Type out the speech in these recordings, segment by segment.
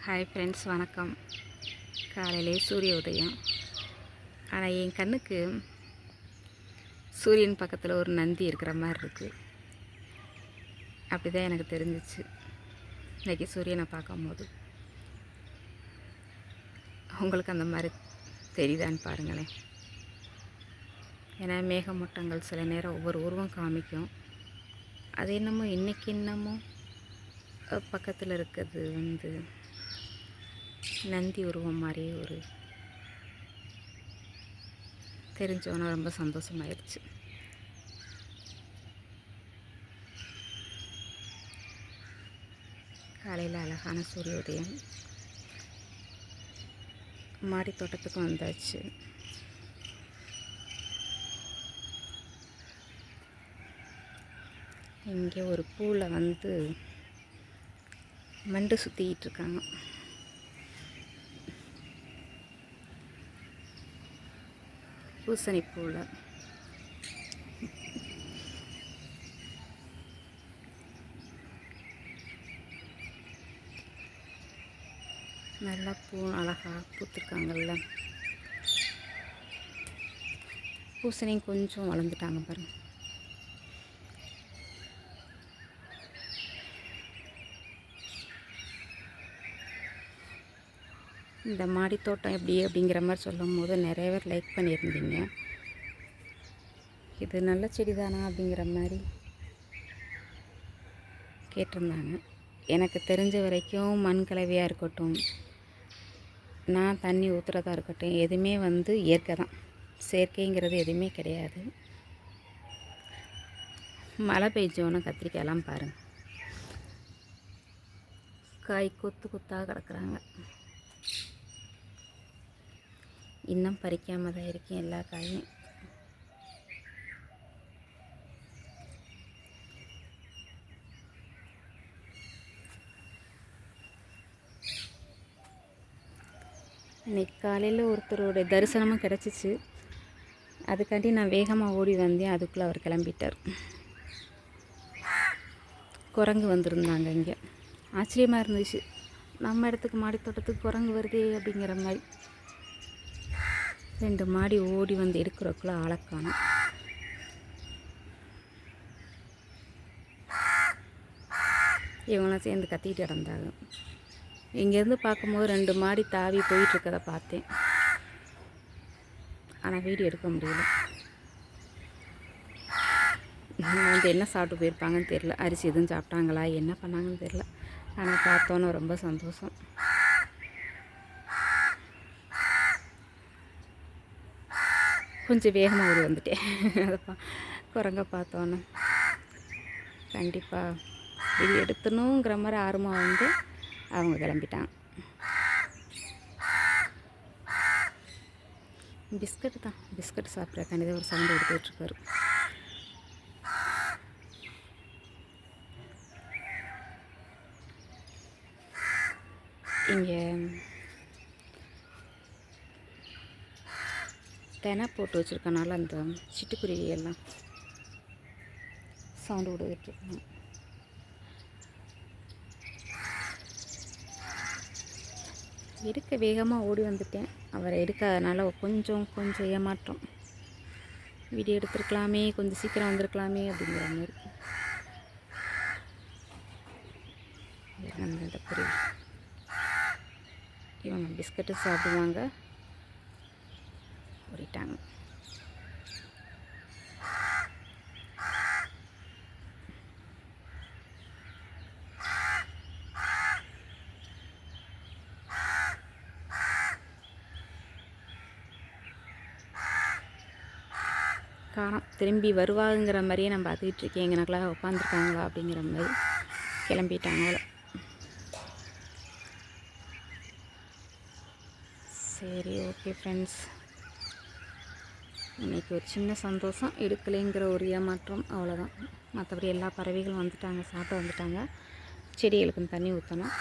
Hi friends, வணக்கம். காலையிலே சூரிய உதயம். ஆனால் என் கண்ணுக்கு சூரியன் பக்கத்தில் ஒரு நந்தி இருக்கிற மாதிரி இருக்குது. அப்படி தான் எனக்கு தெரிஞ்சிச்சு இன்றைக்கி சூரியனை பார்க்கும்போது. உங்களுக்கு அந்த மாதிரி தெரியுதான்னு பாருங்களேன். ஏன்னா மேகமூட்டங்கள் சில நேரம் ஒவ்வொரு உருவம் காமிக்கும். அது என்னமோ இன்றைக்கி என்னமோ பக்கத்தில் இருக்கிறது நந்தி உருவம் மாதிரி ஒரு தெரிஞ்சவனா ரொம்ப சந்தோஷமாயிடுச்சு. காலையில் அழகான சூரிய உதயம். மாடி தோட்டத்துக்கு வந்தாச்சு. இங்கே ஒரு பூவில் மண்டு சுற்றிக்கிட்டு இருக்காங்க. பூசணி பூவில் நல்லா பூ அழகாக பூத்துருக்காங்கல்ல. பூசணியும் கொஞ்சம் வளர்ந்துட்டாங்க பாருங்கள். இந்த மாடி தோட்டம் எப்படி அப்படிங்கிற மாதிரி சொல்லும் போது நிறைய பேர் லைக் பண்ணியிருந்தீங்க. இது நல்ல செடி தானா அப்படிங்கிற மாதிரி கேட்டிருந்தாங்க. எனக்கு தெரிஞ்ச வரைக்கும் மண் கலவையாக இருக்கட்டும், நான் தண்ணி ஊற்றுறதா இருக்கட்டும், எதுவுமே இயற்கை தான். செயற்கைங்கிறது எதுவுமே கிடையாது. மழை பெய்ஞ்சோன்னா கத்திரிக்காயெல்லாம் பாருங்கள், காய் கொத்து கொத்தாக கிடக்குறாங்க. இன்னும் பறிக்காமல் தான் இருக்கேன் எல்லா காயும். இன்னைக்கு காலையில் ஒருத்தரோட தரிசனமும் கிடச்சிச்சு. அதுக்காண்டி நான் வேகமாக ஓடி வந்தேன். அதுக்குள்ளே அவர் கிளம்பிட்டார். குரங்கு வந்திருந்தாங்க. இங்கே ஆச்சரியமாக இருந்துச்சு. நம்ம இடத்துக்கு மாடி தோட்டத்துக்கு குரங்கு வருதே அப்படிங்கிற மாதிரி. 2 மாடி ஓடி வந்து எடுக்கிறக்குள்ளே ஆளக்காணும். இவங்களாம் சேர்ந்து கத்திக்கிட்டு கிடந்தாங்க. இங்கேருந்து பார்க்கும்போது 2 மாடி தாவி போயிட்டுருக்கதை பார்த்தேன். ஆனால் வீடியோ எடுக்க முடியல. என்ன சாப்பிட்டு போயிருப்பாங்கன்னு தெரில. அரிசி எதுவும் சாப்பிட்டாங்களா, என்ன பண்ணாங்கன்னு தெரில. ஆனால் பார்த்தோன்னே ரொம்ப சந்தோஷம். கொஞ்சம் வேகமாக ஓடி வந்துட்டேன். அதை குரங்க பார்த்தோன்னே கண்டிப்பாக வீடியோ எடுத்துணுங்கிற மாதிரி ஆர்வமாக அவங்க கிளம்பிட்டாங்க. பிஸ்கட் தான், பிஸ்கட் சாப்பிட்றக்காண்டிதான் ஒரு சவுண்டு எடுத்துகிட்ருக்காரு. இங்கே தெனை போட்டு வச்சுருக்கனால அந்த சிட்டுக்குருவி எல்லாம் சவுண்டு விட்டுக்கிட்டுருக்காங்க. எடுக்க வேகமாக ஓடி வந்துட்டேன். அவரை எடுக்காதனால கொஞ்சம் ஏமாற்றம். வீடியோ எடுத்துருக்கலாமே, கொஞ்சம் சீக்கிரம் வந்திருக்கலாமே அப்படிங்கிற மாதிரி. அந்த குருவி இவங்க பிஸ்கட்டு சாப்பிடுவாங்க. ஓடிட்டாங்க. காணோம். திரும்பி வருவாங்கிற மாதிரியே நான் பார்த்துக்கிட்டு இருக்கேன். எங்கனக்கெல்லாம் உட்காந்துருக்காங்களா அப்படிங்கிற மாதிரி. கிளம்பிட்டாங்கள. சரி, ஓகே ஃப்ரெண்ட்ஸ். இன்றைக்கி ஒரு சின்ன சந்தோஷம், எடுக்கலைங்கிற ஒரு ஏமாற்றம், அவ்வளோதான். மற்றபடி எல்லா பறவைகளும் வந்துட்டாங்க, சாப்பிட வந்துட்டாங்க. செடிகளுக்கு தண்ணி ஊற்றணும்.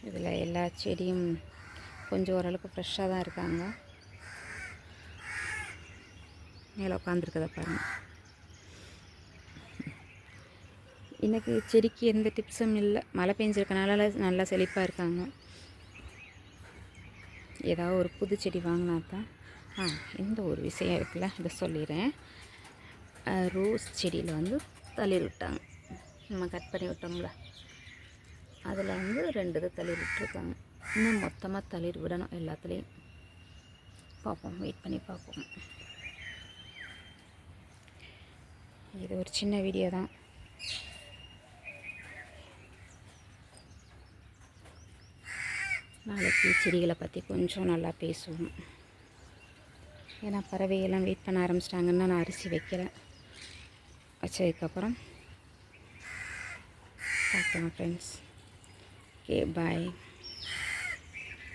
இதில் எல்லா செடியும் கொஞ்சம் ஓரளவுக்கு ஃப்ரெஷ்ஷாக தான் இருக்காங்க. மேலே உட்காந்துருக்கதை பாருங்கள். எனக்கு செடிக்கு எந்த டிப்ஸும் இல்லை. மழை பெஞ்சிருக்கனால நல்லா செழிப்பாக இருக்காங்க. ஏதாவது ஒரு புது செடி வாங்கினா தான். இந்த ஒரு விஷயம் இருக்குல்ல, இதை சொல்லிடுறேன். ரோஸ் செடியில் வந்து தளிர் விட்டாங்க. நம்ம கட் பண்ணி விட்டோம்ல, அதில் வந்து 2 இது தளிர் விட்டுருக்காங்க. இன்னும் மொத்தமாக தளிர் விடணும் எல்லாத்துலேயும். பார்ப்போம், வெயிட் பண்ணி பார்ப்போம். இது ஒரு சின்ன வீடியோ தான். நாளைக்கு செடிகளை பற்றி கொஞ்சம் நல்லா பேசுவோம். ஏன்னா பறவையெல்லாம் வெயிட் பண்ண ஆரம்பிச்சிட்டாங்கன்னா நான் அரிசி வைக்கிறேன். வச்சதுக்கப்புறம் பார்க்கலாம் ஃப்ரெண்ட்ஸ். ஓகே, பாய்.